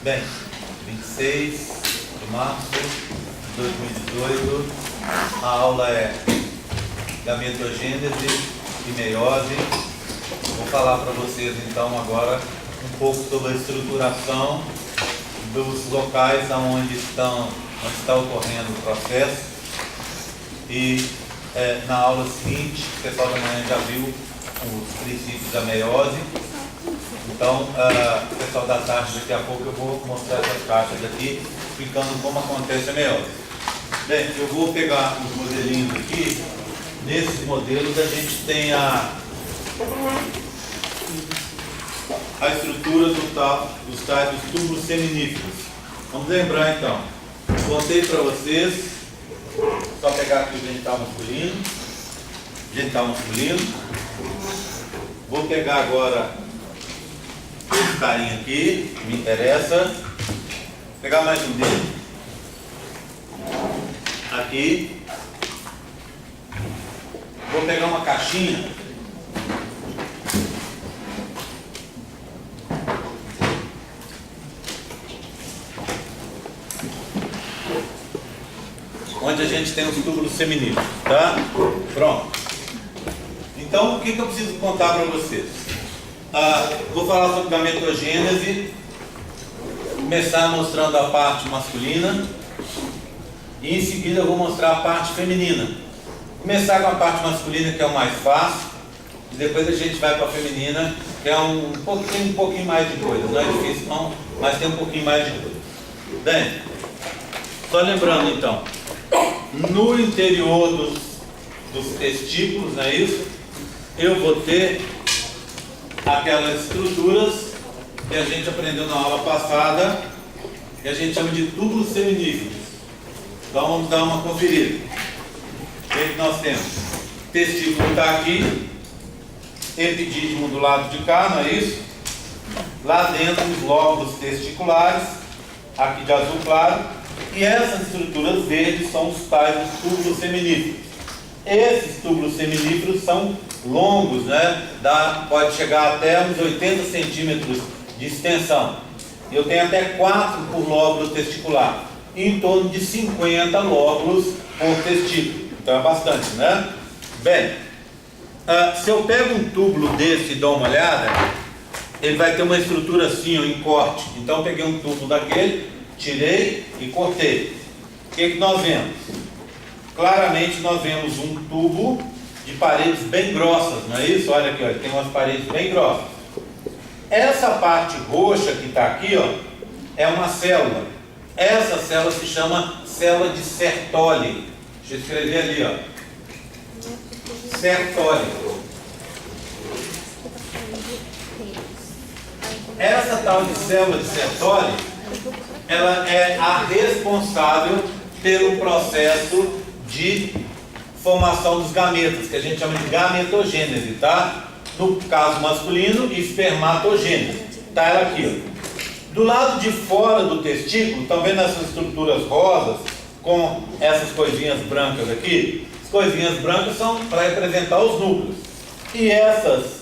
Bem, 26 de março de 2018, a aula é gametogênese e meiose. Vou falar para vocês então agora um pouco sobre a estruturação dos locais onde está ocorrendo o processo. E na aula seguinte, o pessoal da manhã já viu os princípios da meiose. Então, o pessoal da tarde, daqui a pouco eu vou mostrar essas caixas aqui, explicando como acontece a meiose. Bem, eu vou pegar os modelinhos aqui. Nesses modelos a gente tem a estrutura dos tais dos túbulos seminíferos. Vamos lembrar então. Contei para vocês, só pegar aqui o genital masculino. Vou pegar agora esse carinha aqui, que me interessa. Vou pegar mais um dele. Aqui. Vou pegar uma caixinha. Onde a gente tem os túbulos seminíferos, tá? Pronto. Então, o que eu preciso contar para vocês? Vou falar sobre gametogênese, começar mostrando a parte masculina e em seguida eu vou mostrar a parte feminina. Começar com a parte masculina, que é o mais fácil, e depois a gente vai para a feminina, que é um pouquinho mais de coisa. Não é difícil não, mas tem um pouquinho mais de coisa. Bem, só lembrando então, no interior dos testículos, não é isso? Eu vou ter aquelas estruturas que a gente aprendeu na aula passada, que a gente chama de túbulos seminíferos. Então vamos dar uma conferida. O que nós temos? O testículo está aqui, epidídimo do lado de cá, não é isso? Lá dentro os lóbulos testiculares, aqui de azul claro, e essas estruturas verdes são os tais dos túbulos seminíferos. Esses túbulos seminíferos são longos, né? Pode chegar até uns 80 centímetros de extensão. Eu tenho até 4 por lóbulo testicular, em torno de 50 lóbulos por testículo. Então é bastante, né? Bem, se eu pego um túbulo desse e dou uma olhada, ele vai ter uma estrutura assim, ó, em corte. Então eu peguei um túbulo daquele, tirei e cortei. O que nós vemos? Claramente nós vemos um tubo de paredes bem grossas, não é isso? Olha aqui, ó, ele tem umas paredes bem grossas. Essa parte roxa que está aqui, ó, é uma célula. Essa célula se chama célula de Sertoli. Deixa eu escrever ali, ó. Sertoli. Essa tal de célula de Sertoli, ela é a responsável pelo processo de formação dos gametas, que a gente chama de gametogênese, tá? No caso masculino, espermatogênese. Tá ela aqui, ó. Do lado de fora do testículo, estão vendo essas estruturas rosas com essas coisinhas brancas aqui? As coisinhas brancas são para representar os núcleos. E essas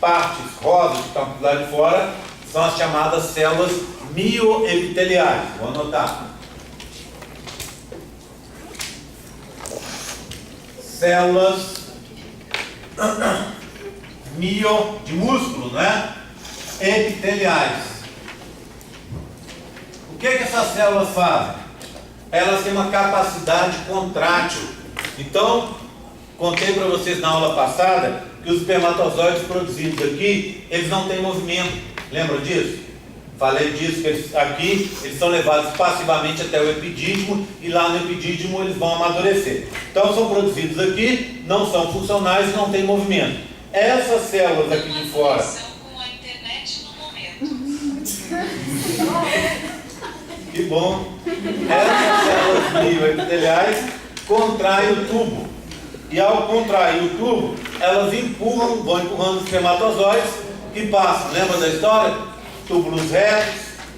partes rosas que estão do lado de fora são as chamadas células mioepiteliais. Vou anotar. Células de músculo, né? Epiteliais. O que essas células fazem? Elas têm uma capacidade contrátil. Então, contei para vocês na aula passada que os espermatozoides produzidos aqui, eles não têm movimento. Lembram disso? Falei disso, que eles são levados passivamente até o epidídimo e lá no epidídimo eles vão amadurecer. Então são produzidos aqui, não são funcionais e não têm movimento. Essas células aqui de fora... com a internet no momento. Que bom! Essas células mioepiteliais contraem o tubo. E ao contrair o tubo, elas vão empurrando os espermatozoides que passam. Lembra da história? Túbulos retos,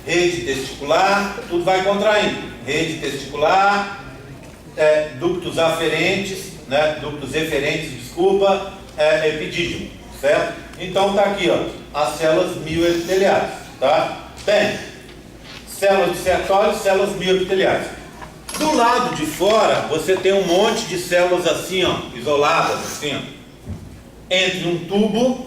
rede testicular, tudo vai contraindo. Rede testicular, ductos aferentes, né? Ductos eferentes, desculpa, epidídimo, certo? Então está aqui, ó, as células mioepiteliais, tá? Bem, células de Sertoli, células bioepiteliais. Do lado de fora, você tem um monte de células assim, ó, isoladas, assim, ó, entre um tubo,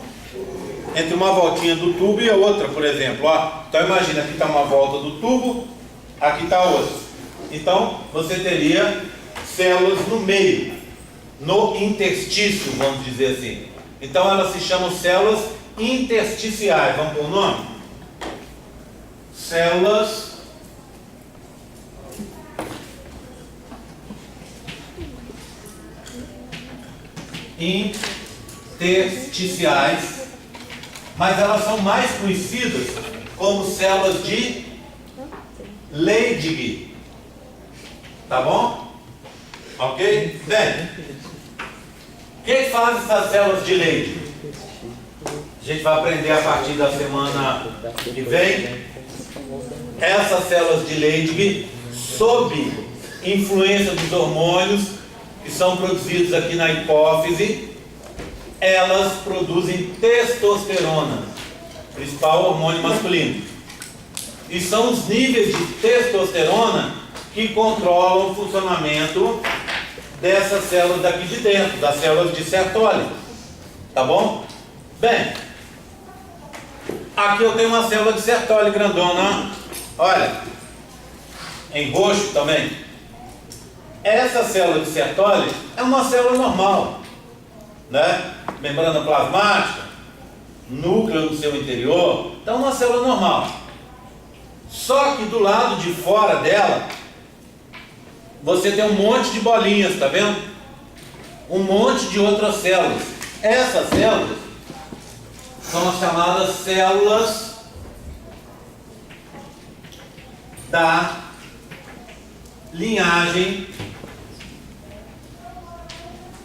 entre uma voltinha do tubo e a outra, por exemplo, ó. Então imagina, aqui está uma volta do tubo, aqui está outra. Então você teria células no meio, no interstício, vamos dizer assim. Então elas se chamam células intersticiais. Vamos pôr o nome? Células intersticiais, mas elas são mais conhecidas como células de Leydig. Tá bom? Ok? Bem, o que faz essas células de Leydig? A gente vai aprender a partir da semana que vem. Essas células de Leydig, sob influência dos hormônios que são produzidos aqui na hipófise, elas produzem testosterona, principal hormônio masculino. E são os níveis de testosterona que controlam o funcionamento dessas células daqui de dentro, das células de Sertoli. Tá bom? Bem, aqui eu tenho uma célula de Sertoli grandona, olha, em roxo também. Essa célula de Sertoli é uma célula normal, né? Membrana plasmática, núcleo no seu interior, então é uma célula normal. Só que do lado de fora dela, você tem um monte de bolinhas, tá vendo? Um monte de outras células. Essas células são as chamadas células da linhagem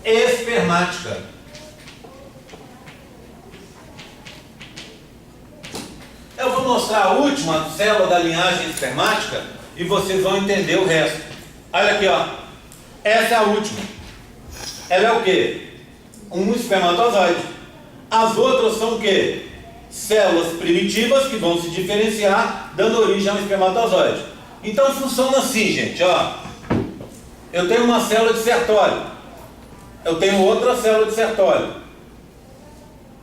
espermática. Eu vou mostrar a última célula da linhagem espermática e vocês vão entender o resto. Olha aqui, ó. Essa é a última. Ela é o quê? Um espermatozoide. As outras são o quê? Células primitivas que vão se diferenciar, dando origem a um espermatozoide. Então funciona assim, gente, ó. Eu tenho uma célula de Sertoli. Eu tenho outra célula de Sertoli.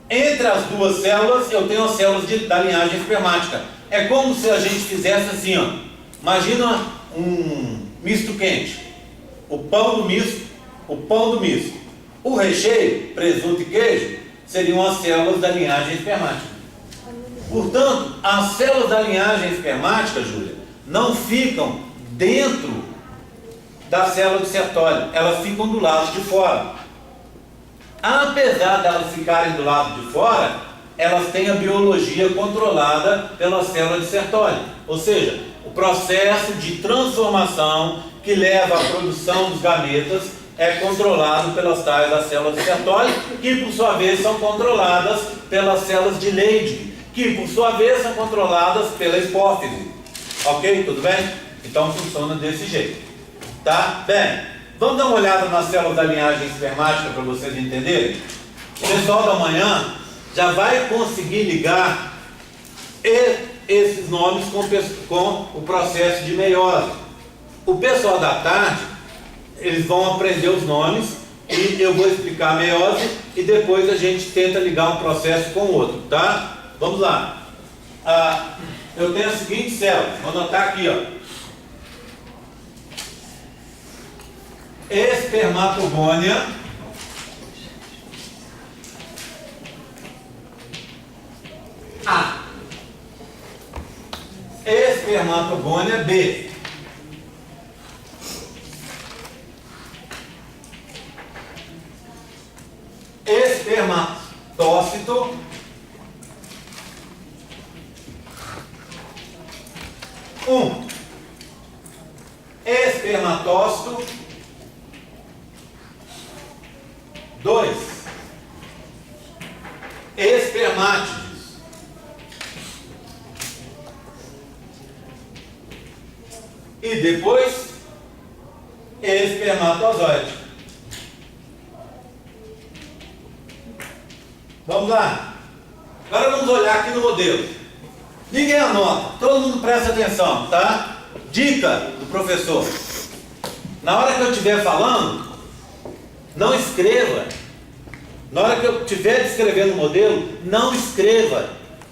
Entre as duas células, eu tenho as células da linhagem espermática. É como se a gente fizesse assim, ó. Imagina um misto quente. O pão do misto, o pão do misto. O recheio, presunto e queijo, seriam as células da linhagem espermática. Portanto, as células da linhagem espermática, Júlia, não ficam dentro da célula de Sertoli, elas ficam do lado de fora. Apesar delas ficarem do lado de fora, elas têm a biologia controlada pela célula de Sertoli. Ou seja, o processo de transformação que leva à produção dos gametas é controlado pelas tais das células de Sertoli, que por sua vez são controladas pelas células de Leydig, que por sua vez são controladas pela hipófise. Ok? Tudo bem? Então funciona desse jeito. Tá? Bem, vamos dar uma olhada nas células da linhagem espermática para vocês entenderem? O pessoal da manhã já vai conseguir ligar esses nomes com o processo de meiose. O pessoal da tarde, eles vão aprender os nomes e eu vou explicar a meiose e depois a gente tenta ligar um processo com o outro, tá? Vamos lá. Eu tenho a seguinte célula, vou anotar aqui, ó. Espermatogônia A. Espermatogônia B. Espermatócito espermatócito 2 espermátides. E depois espermatozoide. Vamos lá. Agora vamos olhar aqui no modelo. Ninguém anota, todo mundo presta atenção, tá? Dica do professor: na hora que eu estiver falando, não escreva. Na hora que eu estiver descrevendo o modelo, não escreva.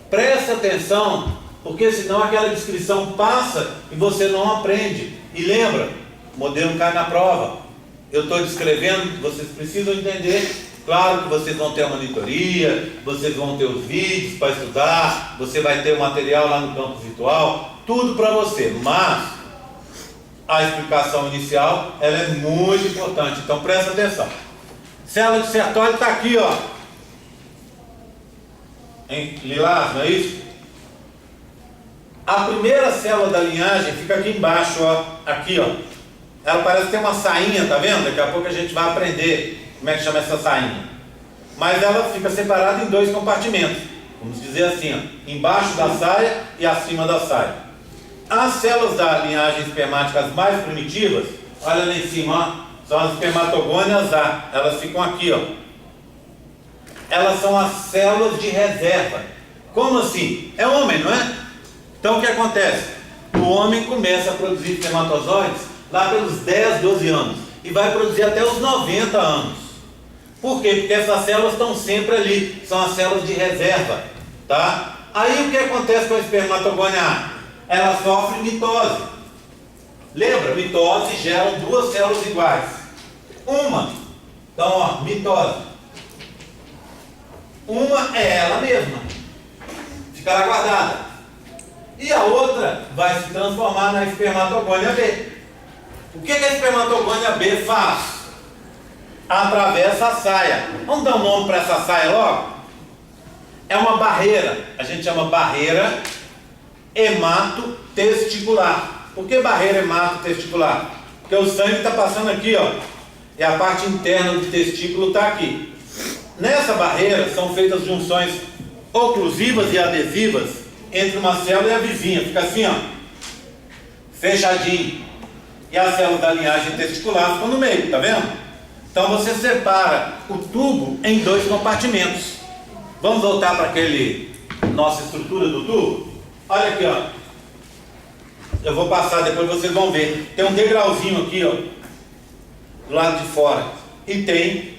Preste atenção, porque senão aquela descrição passa e você não aprende. E lembra, o modelo cai na prova. Eu estou descrevendo, vocês precisam entender. Claro que vocês vão ter a monitoria, vocês vão ter os vídeos para estudar, você vai ter o material lá no campo virtual, tudo para você, mas a explicação inicial, ela é muito importante, então presta atenção. Célula de Sertoli está aqui, ó, em lilás, não é isso? A primeira célula da linhagem fica aqui embaixo, ó, aqui, ó. Ela parece ter uma sainha, tá vendo? Daqui a pouco a gente vai aprender como é que chama essa sainha. Mas ela fica separada em dois compartimentos. Vamos dizer assim, ó, embaixo da saia e acima da saia. As células da linhagem espermáticas mais primitivas, olha lá em cima, ó, são as espermatogônias A. Elas ficam aqui, ó. Elas são as células de reserva. Como assim? É homem, não é? Então o que acontece? O homem começa a produzir espermatozoides lá pelos 10, 12 anos. E vai produzir até os 90 anos. Por quê? Porque essas células estão sempre ali. São as células de reserva. Tá? Aí o que acontece com a espermatogônia A? Ela sofre mitose. Lembra? Mitose gera duas células iguais. Uma, então ó, mitose. Uma é ela mesma. Ficará guardada. E a outra vai se transformar na espermatogônia B. O que a espermatogônia B faz? Atravessa a saia. Vamos dar um nome para essa saia logo? É uma barreira. A gente chama barreira hematotesticular. Por que barreira hematotesticular? Porque o sangue está passando aqui, ó, e a parte interna do testículo está aqui. Nessa barreira são feitas junções oclusivas e adesivas entre uma célula e a vizinha. Fica assim, ó, fechadinho. E a célula da linhagem testicular ficam no meio, tá vendo? Então você separa o tubo em dois compartimentos. Vamos voltar para aquele nossa estrutura do tubo? Olha aqui, ó. Eu vou passar, depois vocês vão ver. Tem um degrauzinho aqui, ó, do lado de fora. E tem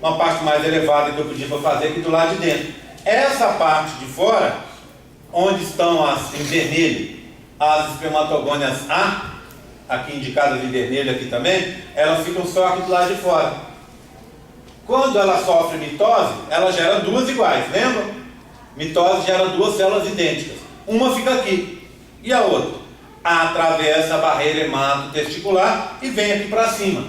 uma parte mais elevada que eu pedi para fazer aqui do lado de dentro. Essa parte de fora, onde estão em vermelho as espermatogônias A, aqui indicadas em vermelho aqui também, elas ficam só aqui do lado de fora. Quando ela sofre mitose, ela gera duas iguais, lembra? Mitose gera duas células idênticas. Uma fica aqui e a outra atravessa a barreira hematotesticular e vem aqui para cima.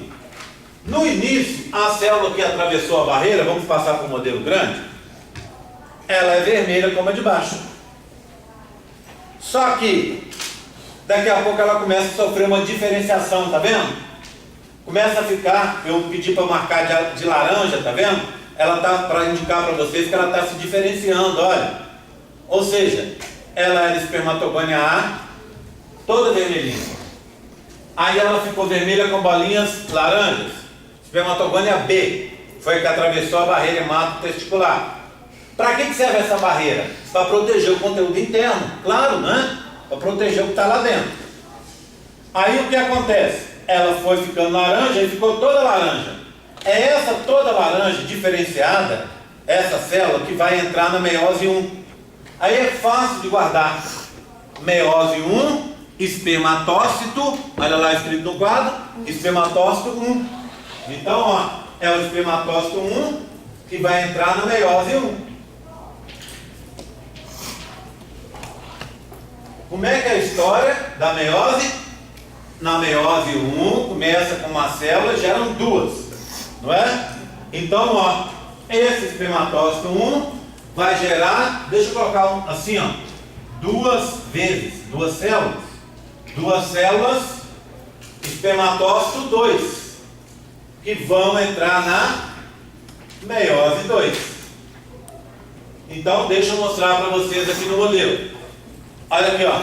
No início, a célula que atravessou a barreira, vamos passar para o modelo grande, ela é vermelha como a de baixo. Só que daqui a pouco ela começa a sofrer uma diferenciação, tá vendo? Começa a ficar, eu pedi para marcar de laranja, tá vendo? Ela tá para indicar para vocês que ela está se diferenciando, olha. Ou seja, ela era espermatogônia A, toda vermelhinha. Aí ela ficou vermelha com bolinhas laranjas. Espermatogônia B, foi a que atravessou a barreira hematotesticular. Para que serve essa barreira? Para proteger o conteúdo interno, claro, né? Para proteger o que está lá dentro. Aí o que acontece? Ela foi ficando laranja e ficou toda laranja. É essa toda laranja diferenciada, essa célula que vai entrar na meiose 1. Aí é fácil de guardar. Meiose 1, espermatócito, olha lá escrito no quadro, espermatócito 1. Então, ó, é o espermatócito 1 que vai entrar na meiose 1. Como é que é a história da meiose? Na meiose 1, começa com uma célula, geram duas, não é? Então, ó, esse espermatócito 1 vai gerar, deixa eu colocar assim, ó, duas vezes, duas células, espermatócito 2, que vão entrar na meiose 2. Então, deixa eu mostrar para vocês aqui no modelo. Olha aqui, ó.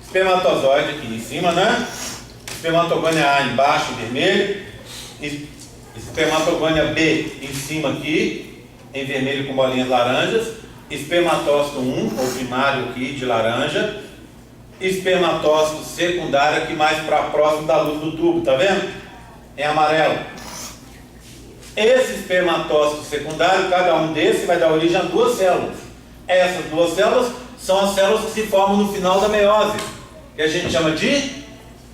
Espermatozoide aqui em cima, né? Espermatogônia A embaixo, vermelho. Espermatogônia B em cima aqui, em vermelho com bolinhas laranjas. espermatócito 1, o primário aqui de laranja, espermatócito secundário aqui mais para próximo da luz do tubo, tá vendo? Em amarelo. Esse espermatócito secundário, cada um desses vai dar origem a duas células. Essas duas células são as células que se formam no final da meiose, que a gente chama de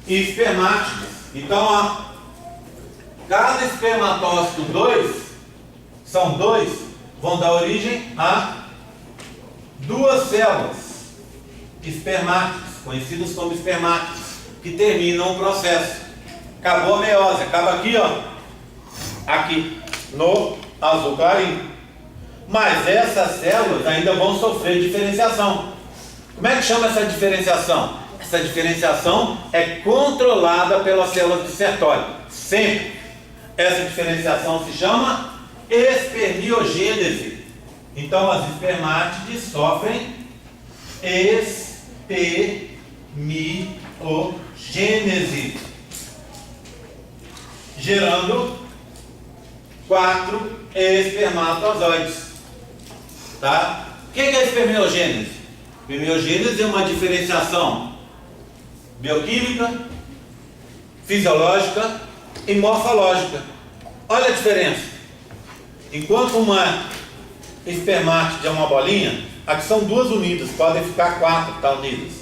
espermátides. Então, ó, cada espermatócito 2, são dois, vão dar origem a duas células espermátides, conhecidas como espermátides, que terminam o processo. Acabou a meiose, acaba aqui, ó, aqui no azul clarinho. Mas essas células ainda vão sofrer diferenciação. Como é que chama essa diferenciação? Essa diferenciação é controlada pelas células de Sertoli. Sempre. Essa diferenciação se chama espermiogênese. Então as espermátides sofrem espermiogênese, gerando 4 espermatozoides. Tá? O que é espermiogênese? Espermiogênese é uma diferenciação bioquímica, fisiológica e morfológica. Olha a diferença. Enquanto uma espermátide é uma bolinha, aqui são duas unidas, podem ficar 4 tá, unidas.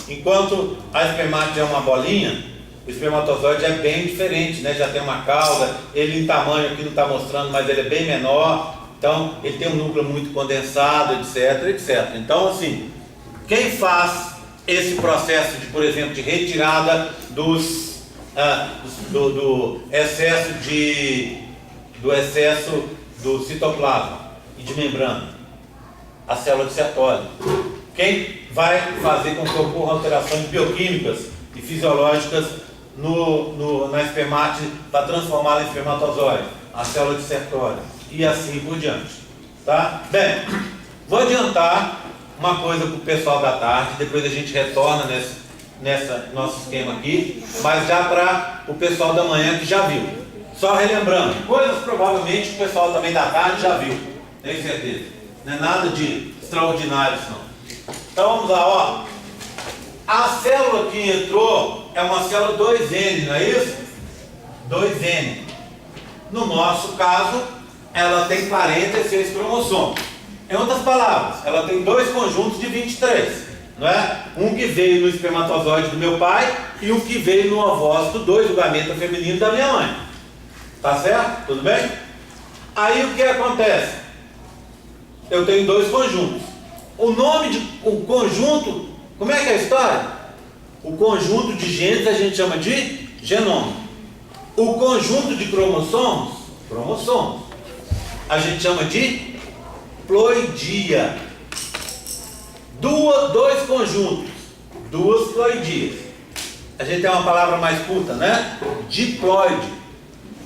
Enquanto a espermátide é uma bolinha, o espermatozoide é bem diferente, né? Já tem uma cauda, ele em tamanho aqui não está mostrando, mas ele é bem menor. Então, ele tem um núcleo muito condensado, etc, etc. Então, assim, quem faz esse processo de, por exemplo, de retirada do excesso do citoplasma e de membrana? A célula de Sertoli. Quem vai fazer com que ocorram alterações bioquímicas e fisiológicas na espermátide para transformá-la em espermatozoide? A célula de Sertoli. E assim por diante. Tá? Bem, vou adiantar uma coisa para o pessoal da tarde, depois a gente retorna nessa nosso esquema aqui, mas já para o pessoal da manhã que já viu. Só relembrando, coisas provavelmente o pessoal também da tarde já viu, tenho certeza. Não é nada de extraordinário isso não. Então vamos lá, ó. A célula que entrou é uma célula 2N, não é isso? 2N. No nosso caso, ela tem 46 cromossomos. Em outras palavras, ela tem dois conjuntos de 23, não é? Um que veio no espermatozoide do meu pai e um que veio no ovócito, dois do gameta feminino da minha mãe. Tá certo? Tudo bem? Aí o que acontece? Eu tenho dois conjuntos. O conjunto, como é que é a história? O conjunto de genes a gente chama de genoma. O conjunto de cromossomos, a gente chama de ploidia. Dois conjuntos, duas ploidias. A gente tem uma palavra mais curta, né? Diploide.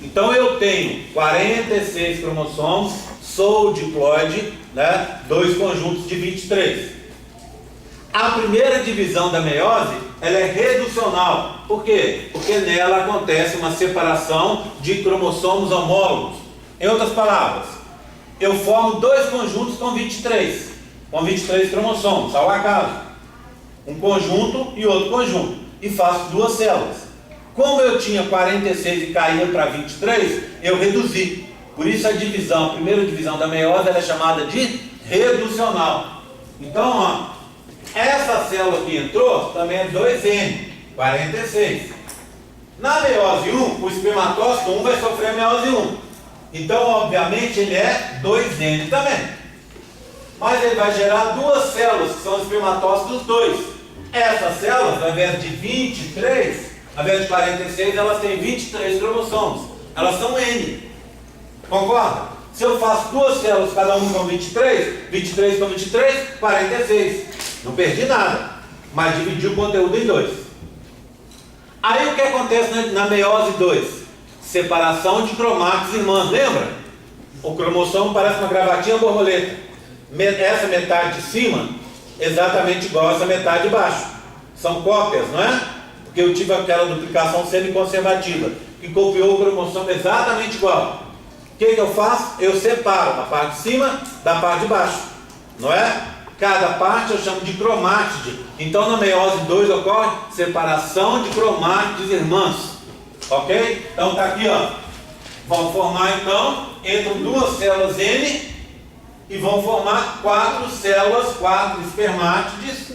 Então eu tenho 46 cromossomos, sou diploide, né? Dois conjuntos de 23. A primeira divisão da meiose, ela é reducional. Por quê? Porque nela acontece uma separação de cromossomos homólogos. Em outras palavras, eu formo dois conjuntos com 23 cromossomos, ao acaso. Um conjunto e outro conjunto. E faço duas células. Como eu tinha 46 e caía para 23, eu reduzi. Por isso a primeira divisão da meiose, ela é chamada de reducional. Então, ó, essa célula que entrou também é 2N, 46. Na meiose 1, o espermatócito 1 vai sofrer a meiose 1. Então, obviamente, ele é 2N também. Mas ele vai gerar duas células, que são os espermatócitos 2. Essas células, ao invés de 23, ao invés de 46, elas têm 23 cromossomos. Elas são N. Concorda? Se eu faço duas células, cada uma com 23, 23 com 23, 46. Não perdi nada, mas dividi o conteúdo em dois. Aí o que acontece na meiose 2? Separação de cromátides irmãs, lembra? O cromossomo parece uma gravatinha borboleta. Essa metade de cima, exatamente igual a essa metade de baixo. São cópias, não é? Porque eu tive aquela duplicação semi-conservativa, que copiou o cromossomo exatamente igual. O que eu faço? Eu separo a parte de cima da parte de baixo. não é? Cada parte eu chamo de cromátide. Então na meiose 2 ocorre separação de cromátides irmãs. Ok? Então está aqui, ó. Vão formar então, entram duas células N e vão formar 4 células, 4 espermátides,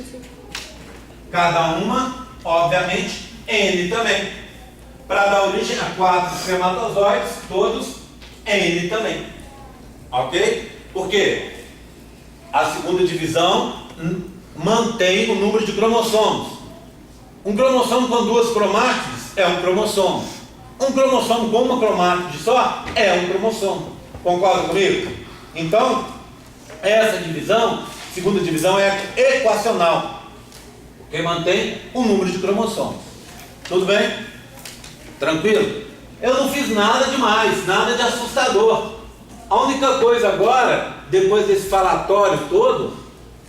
cada uma, obviamente, N também, para dar origem a 4 espermatozoides, todos N também. Ok? Por quê? A segunda divisão mantém o número de cromossomos. Um cromossomo com 2 cromátides é um cromossomo. Um cromossomo com uma cromátide só é um cromossomo. Concorda comigo? Então, essa divisão, segunda divisão, é equacional, que mantém o número de cromossomos. Tudo bem? Tranquilo? Eu não fiz nada demais, nada de assustador. A única coisa agora, depois desse falatório todo,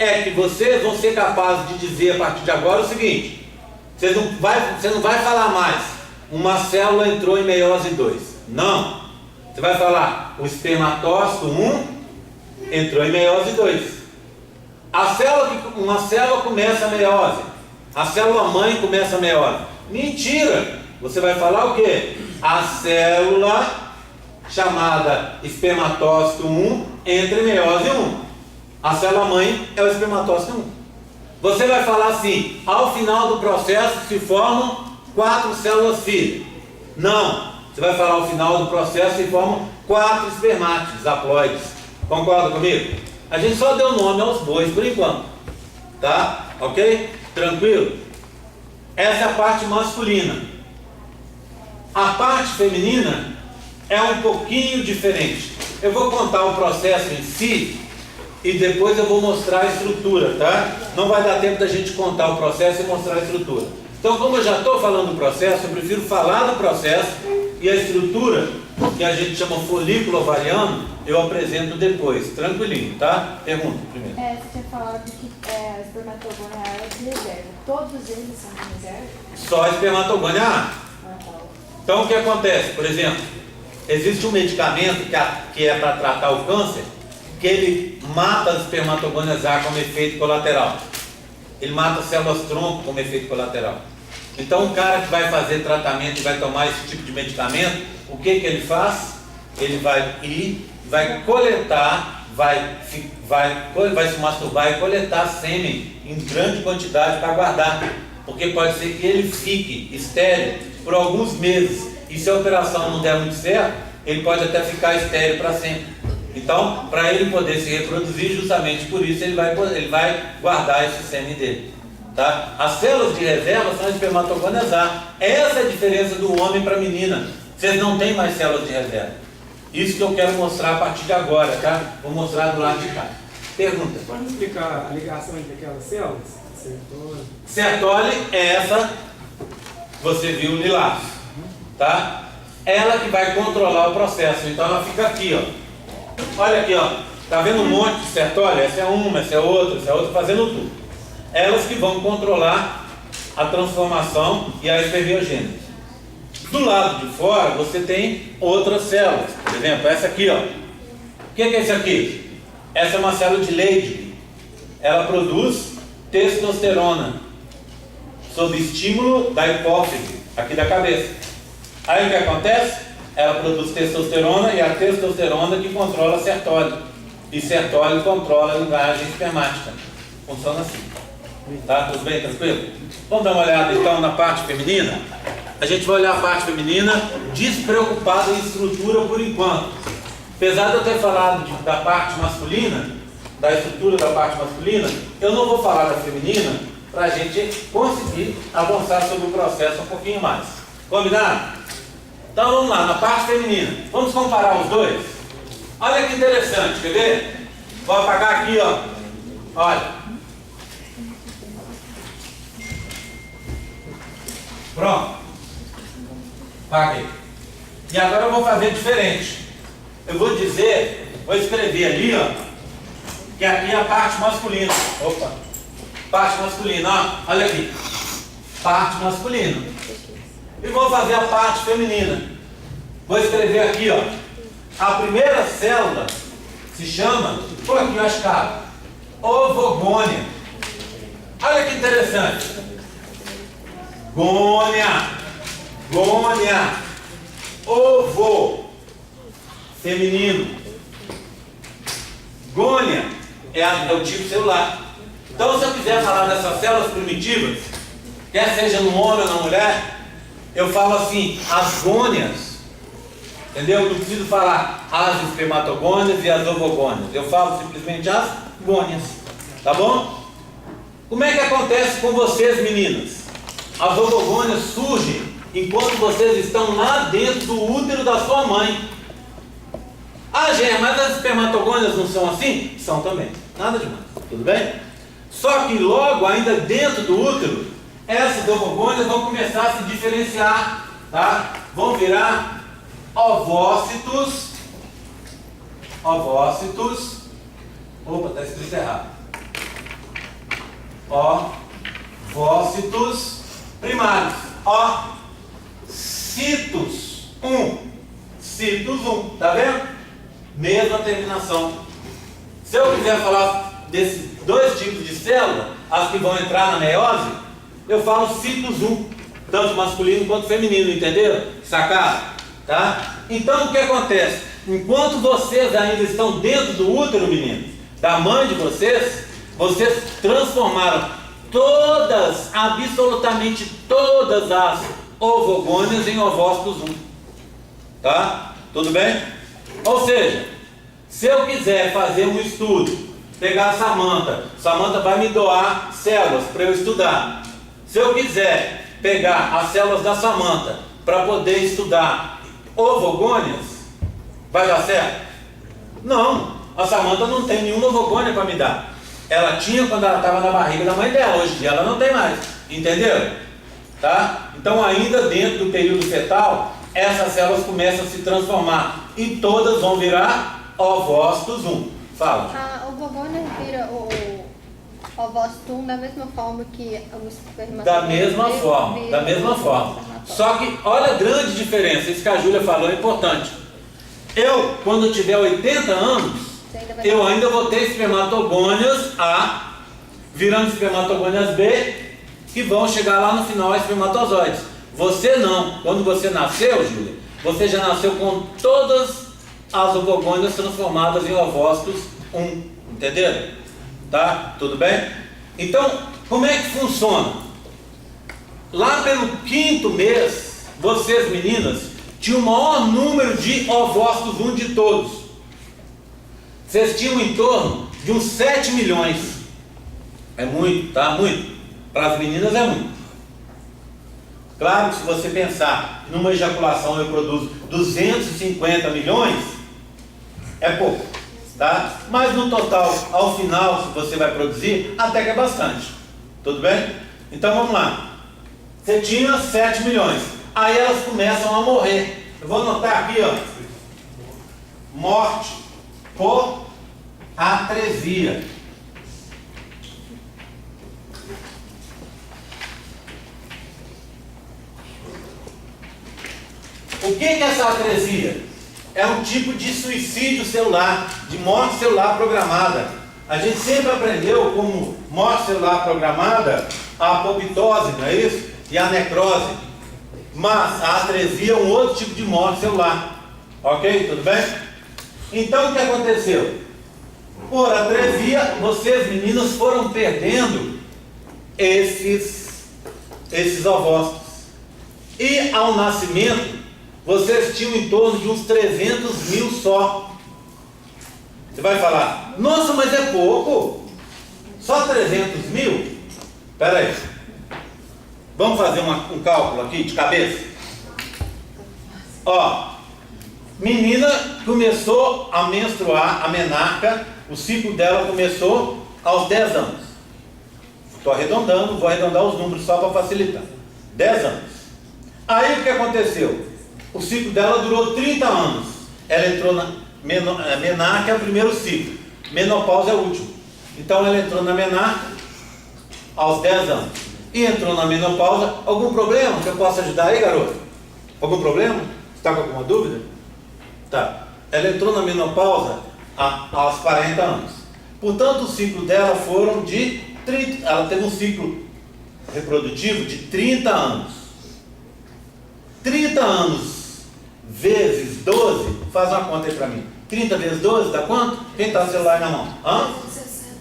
é que vocês vão ser capazes de dizer a partir de agora o seguinte: você não vai falar mais uma célula entrou em meiose 2. Não. Você vai falar o espermatócito 1 entrou em meiose 2. Uma célula começa a meiose. A célula mãe começa a meiose. Mentira! Você vai falar o quê? A célula chamada espermatócito 1 entra em meiose 1. A célula mãe é o espermatócito 1. Você vai falar assim: ao final do processo se formam 4 células filhas. Não. Você vai falar ao final do processo se formam 4 espermátides haploides. Concorda comigo? A gente só deu nome aos bois por enquanto. Tá? Ok? Tranquilo? Essa é a parte masculina. A parte feminina é um pouquinho diferente. Eu vou contar o processo em si e depois eu vou mostrar a estrutura, tá? Não vai dar tempo da gente contar o processo e mostrar a estrutura. Então, como eu já estou falando do processo, eu prefiro falar do processo e a estrutura, que a gente chama folículo ovariano, eu apresento depois. Tranquilinho, tá? Pergunta primeiro. Você tinha falado que a espermatogônia A é de reserva. Todos eles são de reserva? Só a espermatogônia A. Então, o que acontece? Por exemplo, existe um medicamento que é para tratar o câncer, que ele mata as espermatogônias A como efeito colateral. Ele mata células-tronco como efeito colateral. Então, o cara que vai fazer tratamento e vai tomar esse tipo de medicamento, o que ele faz? Ele vai coletar, vai se masturbar e coletar sêmen em grande quantidade para guardar. Porque pode ser que ele fique estéril por alguns meses. E se a operação não der muito certo, ele pode até ficar estéril para sempre. Então, para ele poder se reproduzir, justamente por isso ele vai guardar esse sêmen dele. Tá? As células de reserva são espermatogônias A. Essa é a diferença do homem para a menina. Vocês não têm mais células de reserva. Isso que eu quero mostrar a partir de agora, tá? Vou mostrar do lado de cá. Pergunta. Pode explicar a ligação entre aquelas células? Sertoli é essa, você viu o lilás, tá? Ela que vai controlar o processo. Então ela fica aqui, ó. Olha aqui, ó. Tá vendo um monte de Sertoli? Essa é uma, essa é outra, fazendo tudo. Elas que vão controlar a transformação e a espermiogênese. Do lado de fora, você tem outras células. Por exemplo, essa aqui, ó. O que é esse aqui? Essa é uma célula de Leydig. Ela produz testosterona sob estímulo da hipófise, aqui da cabeça. Aí o que acontece? Ela produz testosterona e é a testosterona que controla a Sertoli. E Sertoli controla a linguagem espermática. Funciona assim. Tá? Tudo bem? Tranquilo? Vamos dar uma olhada então na parte feminina? A gente vai olhar a parte feminina despreocupada em estrutura por enquanto. Apesar de eu ter falado da parte masculina, da estrutura da parte masculina, eu não vou falar da feminina para a gente conseguir avançar sobre o processo um pouquinho mais. Combinado? Então vamos lá, na parte feminina. Vamos comparar os dois? Olha que interessante, quer ver? Vou apagar aqui, ó. Olha. Pronto. Apaguei. E agora eu vou fazer diferente. Eu vou escrever ali, ó, que aqui é a parte masculina. Opa! Parte masculina, ó. Olha aqui. Parte masculina. E vou fazer a parte feminina. Vou escrever aqui, ó. A primeira célula se chama, pô, aqui eu acho caro. ovogônia. Olha que interessante. Gônia, gônia, ovo, feminino. Gônia é o tipo celular. Então, se eu quiser falar dessas células primitivas, quer seja no homem ou na mulher, eu falo assim, as gônias, entendeu? Não preciso falar as espermatogônias e as ovogônias. Eu falo simplesmente as gônias, tá bom? Como é que acontece com vocês, meninas? As ovogônias surgem enquanto vocês estão lá dentro do útero da sua mãe. Ah, Gê, mas as espermatogônias não são assim? São também, nada demais, tudo bem? Só que logo, ainda dentro do útero, essas ovogônias vão começar a se diferenciar, tá? Vão virar ovócitos. Opa, está escrito errado. Ovócitos primários. Citos 1. Citos 1, tá vendo? Mesma terminação. Se eu quiser falar desses dois tipos de célula, as que vão entrar na meiose, eu falo citos 1, tanto masculino quanto feminino, entenderam? Sacaram? Tá? Então o que acontece? Enquanto vocês ainda estão dentro do útero, meninos, da mãe de vocês, vocês transformaram todas, absolutamente todas as ovogônias em ovócitos 1. Tá? Tudo bem? Ou seja, se eu quiser fazer um estudo, pegar a Samantha vai me doar células para eu estudar. Se eu quiser pegar as células da Samantha para poder estudar ovogônias, vai dar certo? Não, a Samantha não tem nenhuma ovogônia para me dar. Ela tinha quando ela estava na barriga da mãe dela, hoje em dia ela não tem mais, entenderam? Tá? Então ainda dentro do período fetal, essas células começam a se transformar e todas vão virar ovócitos 1. Fala. A ovogônia vira o ovócito 1 da mesma forma que o espermatozoide. Da mesma forma. Só que olha a grande diferença, isso que a Júlia falou é importante. Eu, quando tiver 80 anos, eu ainda vou ter espermatogônias A virando espermatogônias B, que vão chegar lá no final a espermatozoides. Você não. Quando você nasceu, Júlia, você já nasceu com todas as ovogônias transformadas em ovócitos 1. Entenderam? Tá? Tudo bem? Então, como é que funciona? Lá pelo 5º mês, vocês meninas tinham o maior número de ovócitos 1 de todos. Vocês tinham em torno de uns 7 milhões. É muito, tá? Muito. Para as meninas é muito. Claro que se você pensar que numa ejaculação eu produzo 250 milhões, é pouco, tá? Mas no total, ao final, se você vai produzir, até que é bastante. Tudo bem? Então vamos lá. Você tinha 7 milhões. Aí elas começam a morrer. Eu vou anotar aqui, ó. Morte por atresia. O que é essa atresia? É um tipo de suicídio celular, de morte celular programada. A gente sempre aprendeu como morte celular programada a apoptose, não é isso? E a necrose. Mas a atresia é um outro tipo de morte celular. Ok? Tudo bem? Então o que aconteceu? Por atresia, vocês meninas foram perdendo esses ovócitos. E ao nascimento, vocês tinham em torno de uns 300 mil só. Você vai falar, nossa, mas é pouco? Só 300 mil? Espera aí. Vamos fazer um cálculo aqui de cabeça? Ó, menina começou a menstruar, a menarca, o ciclo dela começou aos 10 anos. Estou arredondando, vou arredondar os números só para facilitar. 10 anos. Aí o que aconteceu? O ciclo dela durou 30 anos. Ela entrou na menarca, é o primeiro ciclo. Menopausa é o último. Então ela entrou na menarca aos 10 anos. E entrou na menopausa. Algum problema que eu possa ajudar aí, garoto? Algum problema? Está com alguma dúvida? Tá. Ela entrou na menopausa aos 40 anos. Portanto, o ciclo dela foram de 30, ela teve um ciclo reprodutivo de 30 anos. 30 anos vezes 12, faz uma conta aí para mim. 30 vezes 12 dá quanto? Quem está com o celular na mão?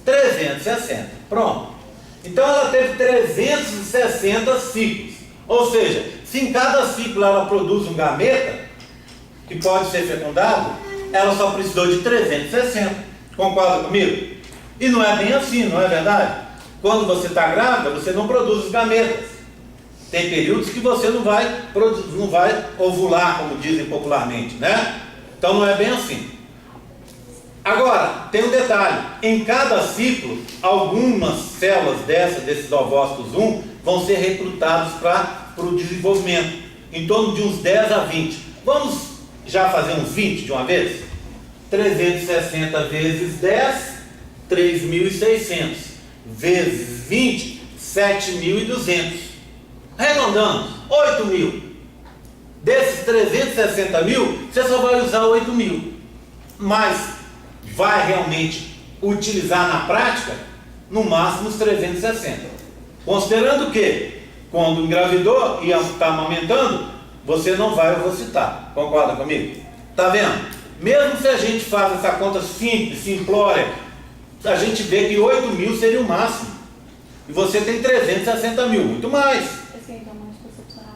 360. Pronto. Então ela teve 360 ciclos. Ou seja, se em cada ciclo ela produz um gameta, que pode ser fecundado, ela só precisou de 360. Concorda comigo? E não é bem assim, não é verdade? Quando você está grávida, você não produz os gametas. Tem períodos que você não vai ovular, como dizem popularmente, né? Então não é bem assim. Agora, tem um detalhe. Em cada ciclo, algumas células desses ovócitos 1 vão ser recrutados para o desenvolvimento. Em torno de uns 10 a 20. Vamos já fazer uns 20 de uma vez? 360 vezes 10, 3.600. Vezes 20, 7.200. Arredondando, 8.000. Desses 360 mil, você só vai usar 8.000. Mas vai realmente utilizar na prática, no máximo os 360. Considerando que, quando engravidou e está amamentando, você não vai ovocitar. Concorda comigo? Está vendo? Mesmo se a gente faz essa conta simples, simplória, a gente vê que 8.000 seria o máximo. E você tem 360 mil, muito mais.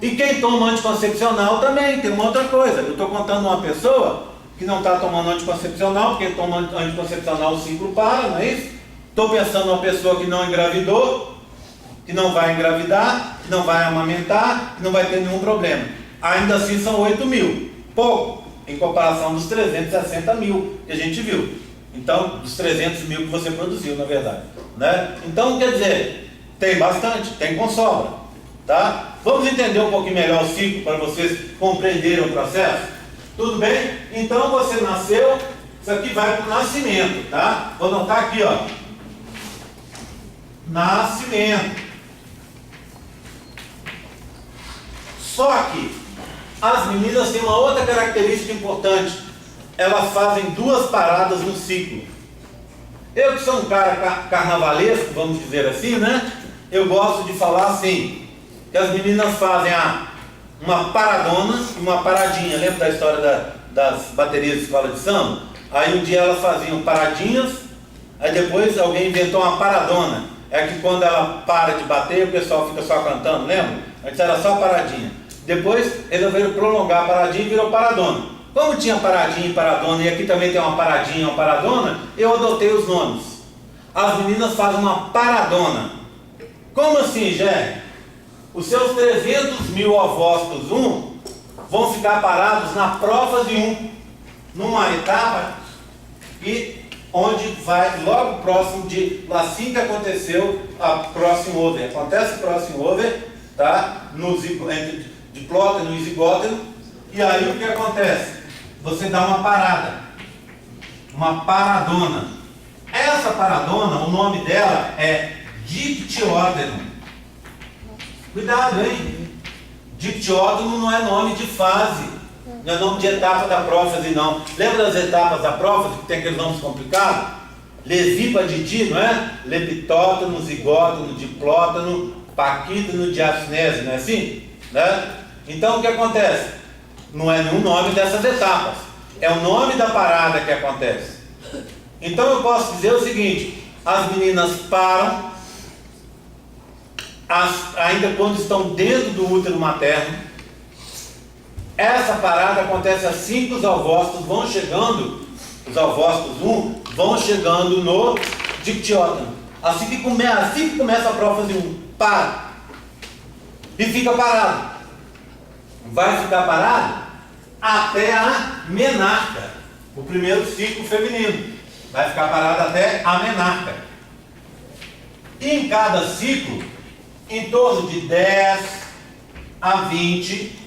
E quem toma anticoncepcional também, tem uma outra coisa. Eu estou contando uma pessoa que não está tomando anticoncepcional, porque toma anticoncepcional o ciclo para, não é isso? Estou pensando numa pessoa que não engravidou, que não vai engravidar, que não vai amamentar, que não vai ter nenhum problema. Ainda assim são 8.000, pouco, em comparação dos 360 mil que a gente viu. Então, dos 300 mil que você produziu, na verdade, né? Então, quer dizer, tem bastante, tem com sobra, tá? Vamos entender um pouquinho melhor o ciclo para vocês compreenderem o processo? Tudo bem? Então você nasceu, isso aqui vai para o nascimento, tá? Vou anotar aqui, ó. Nascimento. Só que as meninas têm uma outra característica importante. Elas fazem duas paradas no ciclo. Eu que sou um cara carnavalesco, vamos dizer assim, né? Eu gosto de falar assim, que as meninas fazem uma paradona e uma paradinha. Lembra da história das baterias de escola de samba? Aí um dia elas faziam paradinhas, aí depois alguém inventou uma paradona. É que quando ela para de bater, o pessoal fica só cantando, lembra? Antes era só paradinha. Depois resolveram prolongar a paradinha e virou paradona. Como tinha paradinha e paradona, e aqui também tem uma paradinha e uma paradona, eu adotei os nomes. As meninas fazem uma paradona. Como assim, Gé? Os seus 300 mil ovócitos 1 vão ficar parados na prófase 1, numa etapa onde vai logo próximo assim que aconteceu a próximo over. Acontece o próximo over, tá? Entre diplóteno e zigóteno, e aí o que acontece? Você dá uma parada, uma paradona. Essa paradona, o nome dela é dictióteno. Cuidado, hein? Dictiótono não é nome de fase, não é nome de etapa da prófase, não. Lembra das etapas da prófase que tem aqueles nomes complicados? Lesipa de di, não é? Lepitótono, zigótono, diplótono, paquítono, diacinese, não é assim? Né? Então o que acontece? Não é nenhum nome dessas etapas, é o nome da parada que acontece. Então eu posso dizer o seguinte: as meninas param, ainda quando estão dentro do útero materno. Essa parada acontece assim que os ovócitos vão chegando, os ovócitos 1 vão chegando no dictiótono. Assim que começa a prófase 1, para e fica parado. Vai ficar parado até a menarca, o primeiro ciclo feminino. Vai ficar parado até a menarca. E em cada ciclo, em torno de 10 a 20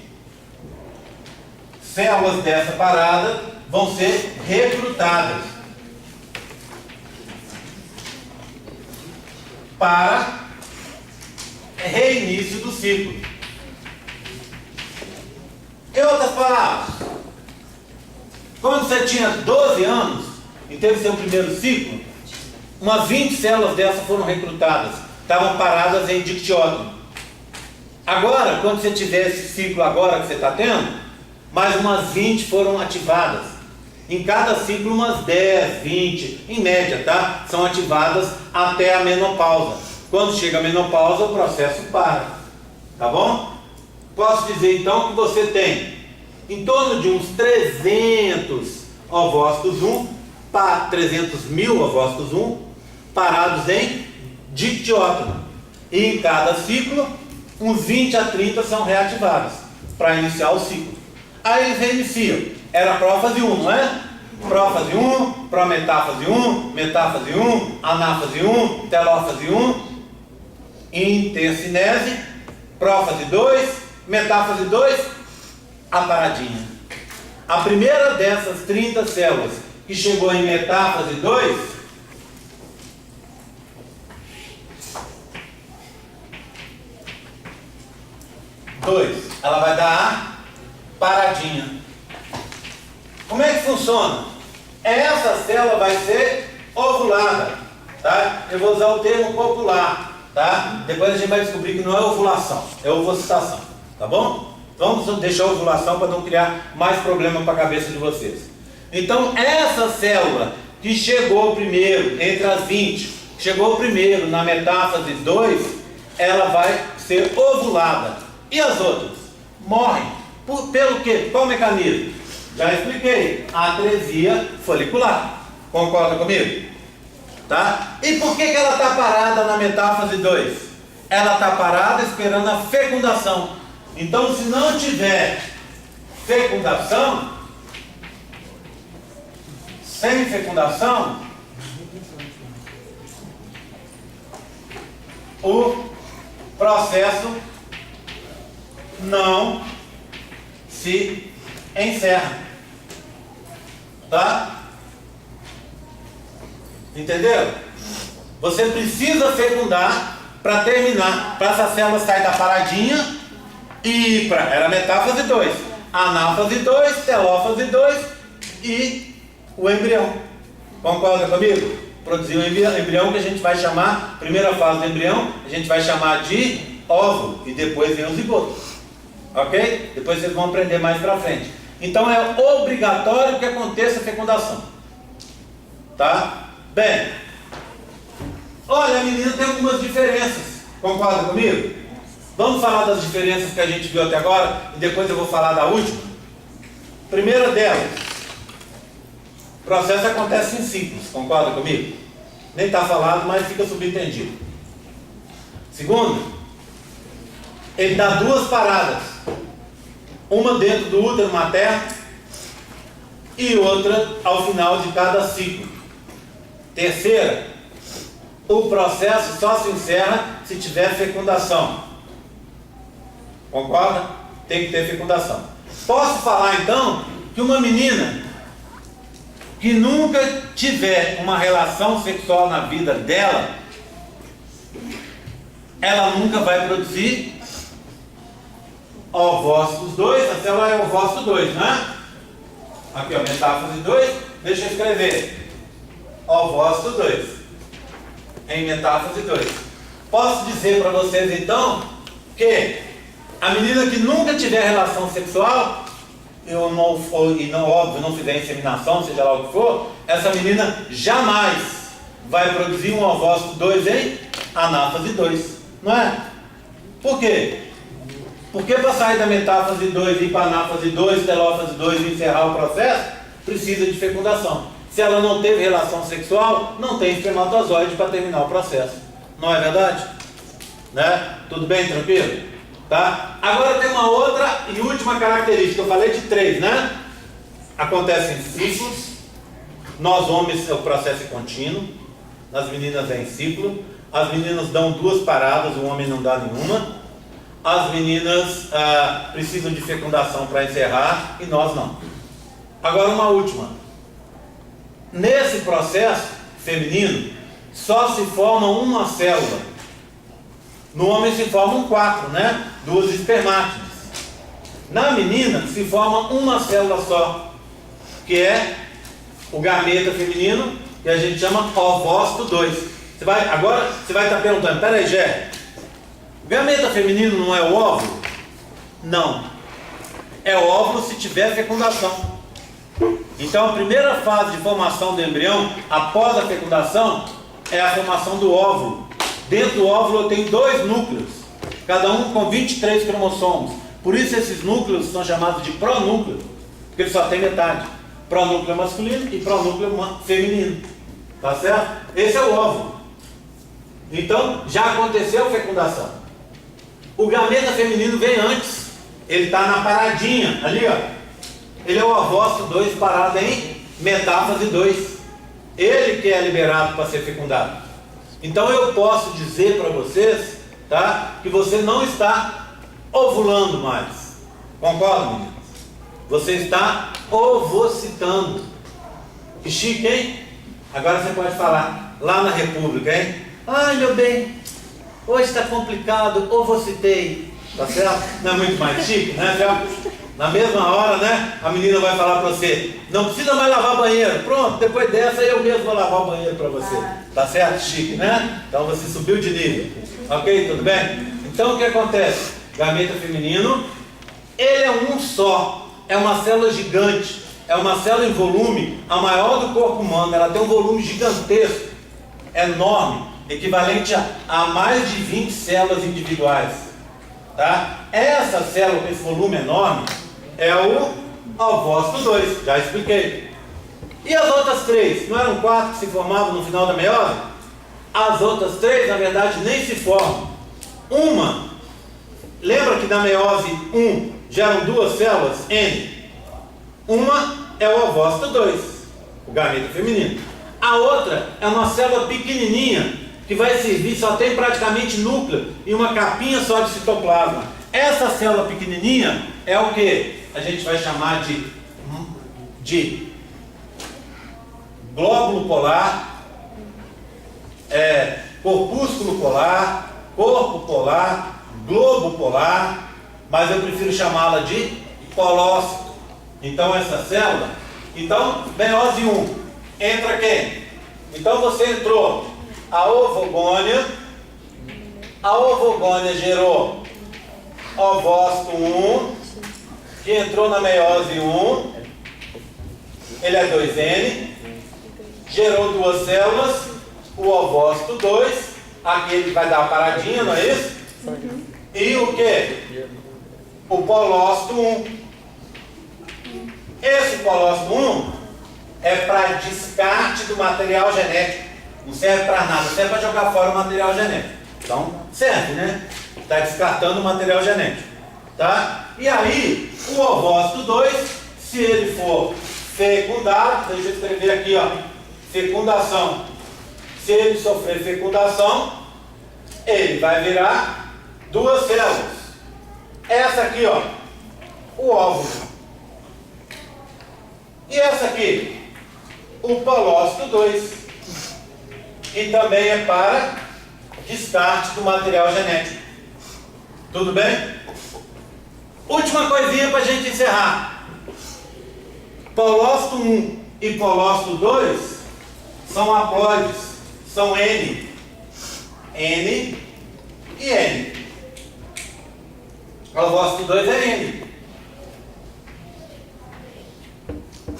células dessa parada vão ser recrutadas para reinício do ciclo. Em outras palavras, quando você tinha 12 anos e teve seu primeiro ciclo, Umas 20 células dessas foram recrutadas, estavam paradas em dictiótomo. Agora, quando você tiver esse ciclo agora que você está tendo, mais umas 20 foram ativadas. Em cada ciclo umas 10, 20, em média, tá? São ativadas até a menopausa. Quando chega a menopausa, o processo para. Tá bom? Posso dizer então que você tem em torno de uns 300 ovócitos 1, 300 mil ovócitos 1, parados em dictiótomo. E em cada ciclo, uns 20 a 30 são reativados para iniciar o ciclo. Aí eles reiniciam. Era prófase 1, não é? Prófase 1, prometáfase 1, metáfase 1, anáfase 1, telófase 1, intercinese, prófase 2, metáfase 2, a paradinha. A primeira dessas 30 células que chegou em metáfase 2, ela vai dar a paradinha. Como é que funciona? Essa célula vai ser ovulada, tá? Eu vou usar o termo popular, tá? Depois a gente vai descobrir que não é ovulação, é ovocitação, tá bom? Vamos deixar a ovulação para não criar mais problema para a cabeça de vocês. Então, essa célula que chegou primeiro, entre as 20, chegou primeiro na metáfase 2, ela vai ser ovulada. E as outras? Morrem. Pelo quê? Qual o mecanismo? Já expliquei. Atresia folicular. Concorda comigo? Tá? E por que ela está parada na metáfase 2? Ela está parada esperando a fecundação. Então, se não tiver fecundação, sem fecundação, o processo não se encerra. Tá? Entendeu? Você precisa fecundar para terminar, para essa célula sair da paradinha e ir para, era metáfase 2, anáfase 2, telófase 2 e o embrião. Concorda comigo? Produzir um embrião que a gente vai chamar, primeira fase do embrião, a gente vai chamar de óvulo e depois vem o zigoto. Ok? Depois vocês vão aprender mais para frente. Então é obrigatório que aconteça a fecundação. Tá? Bem, olha, a menina tem algumas diferenças. Concorda comigo? Vamos falar das diferenças que a gente viu até agora e depois eu vou falar da última. Primeira delas, o processo acontece em ciclos. Concorda comigo? Nem está falado, mas fica subentendido. Segundo, ele dá duas paradas. Uma dentro do útero materno e outra ao final de cada ciclo. Terceira, o processo só se encerra se tiver fecundação. Concorda? Tem que ter fecundação. Posso falar então que uma menina que nunca tiver uma relação sexual na vida dela, ela nunca vai produzir ovócitos 2, a célula é ovócito 2, né? Aqui, ó, metáfase 2, deixa eu escrever. Ovócito 2. Em metáfase 2. Posso dizer para vocês então que a menina que nunca tiver relação sexual, óbvio, não fizer inseminação, seja lá o que for, essa menina jamais vai produzir um ovócito 2 em anáfase 2. Não é? Por quê? Porque para sair da metáfase 2 e ir para a anáfase 2, telófase 2 e encerrar o processo, precisa de fecundação. Se ela não teve relação sexual, não tem espermatozoide para terminar o processo. Não é verdade? Né? Tudo bem, tranquilo? Tá? Agora tem uma outra e última característica. Eu falei de 3, né? Acontece em ciclos. Nós homens, o processo é contínuo. Nas meninas é em ciclo. As meninas dão 2 paradas, o homem não dá nenhuma. As meninas precisam de fecundação para encerrar e nós não. Agora uma última. Nesse processo feminino, só se forma uma célula. No homem se formam 4, né? 2 espermátides. Na menina se forma uma célula só, que é o gameta feminino que a gente chama ovócito 2. Agora você vai estar perguntando, peraí, Gé, o gameta feminino não é o óvulo? Não. É o óvulo se tiver fecundação. Então a primeira fase de formação do embrião, após a fecundação, é a formação do óvulo. Dentro do óvulo eu tenho 2 núcleos, cada um com 23 cromossomos. Por isso esses núcleos são chamados de pronúcleo, porque eles só tem metade. Pronúcleo masculino e pronúcleo feminino. Tá certo? Esse é o óvulo. Então já aconteceu a fecundação. O gameta feminino vem antes. Ele está na paradinha, ali ó. Ele é o ovócito 2 parado em metáfase 2. Ele que é liberado para ser fecundado. Então eu posso dizer para vocês, tá, que você não está ovulando mais. Concorda, meninas? Você está ovocitando. Que chique, hein? Agora você pode falar lá na República, hein? Ai, meu bem, hoje está complicado, ovocitei. Tá certo? Não é muito mais chique, né? Na mesma hora, né? A menina vai falar para você, não precisa mais lavar banheiro. Pronto, depois dessa eu mesmo vou lavar o banheiro para você. Tá certo? Chique, né? Então você subiu de nível. Ok? Tudo bem? Então o que acontece? Gameta feminino, ele é um só. É uma célula gigante. É uma célula em volume, a maior do corpo humano. Ela tem um volume gigantesco, enorme, equivalente a mais de 20 células individuais. Tá? Essa célula com esse volume enorme é o ovócito 2, já expliquei. E as outras 3? Não eram 4 que se formavam no final da meiose? As outras 3, na verdade, nem se formam. Uma, lembra que na meiose 1 geram 2 células, N? Uma é o ovócito 2, o gameta feminino. A outra é uma célula pequenininha, que vai servir, só tem praticamente núcleo e uma capinha só de citoplasma. Essa célula pequenininha é o que a gente vai chamar de glóbulo polar, corpúsculo polar, corpo polar, globo polar, mas eu prefiro chamá-la de polócito. Então essa célula, então meiose 1, entra quem? Então você entrou a ovogônia gerou ovócito 1, que entrou na meiose 1, ele é 2N, gerou 2 células, o ovócito 2, aqui ele vai dar uma paradinha, não é isso? E o que? O polócito 1. Esse polócito 1 é para descarte do material genético. Não serve para nada, serve para jogar fora o material genético. Então, serve, né? Está descartando o material genético. Tá? E aí, o ovócito 2, se ele for fecundado, deixa eu escrever aqui, ó, fecundação. Se ele sofrer fecundação, ele vai virar 2 células. Essa aqui, ó, o óvulo. E essa aqui, o polócito 2. E também é para descarte do material genético. Tudo bem? Última coisinha para a gente encerrar. Polócito 1 e polócito 2 são haploides, são N. N e N. O ovócito 2 é N.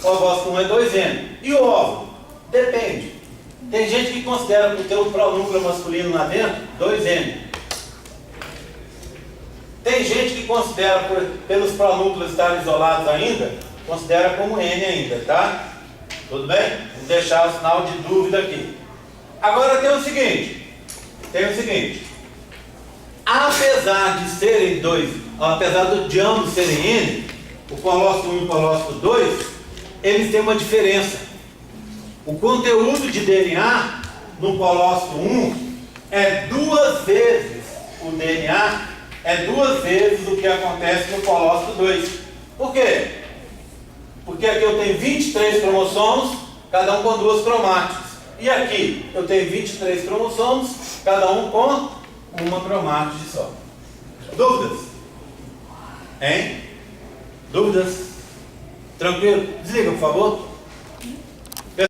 O ovócito 1 é 2N. E o óvulo? Depende. Tem gente que considera que tem o pronúcleo masculino lá dentro 2N. Tem gente que considera, pelos pronúcleos estarem isolados ainda, considera como N ainda, tá? Tudo bem? Vamos deixar o sinal de dúvida aqui. Agora tem o seguinte. Apesar de serem apesar de ambos serem N, o polócito 1 e o polócito 2, eles têm uma diferença. O conteúdo de DNA no polócito 1 é 2 vezes o DNA, é 2 vezes o que acontece no polócito 2. Por quê? Porque aqui eu tenho 23 cromossomos, cada um com 2 cromátides. E aqui eu tenho 23 cromossomos, cada um com uma cromátide só. Dúvidas? Hein? Dúvidas? Tranquilo? Desliga, por favor.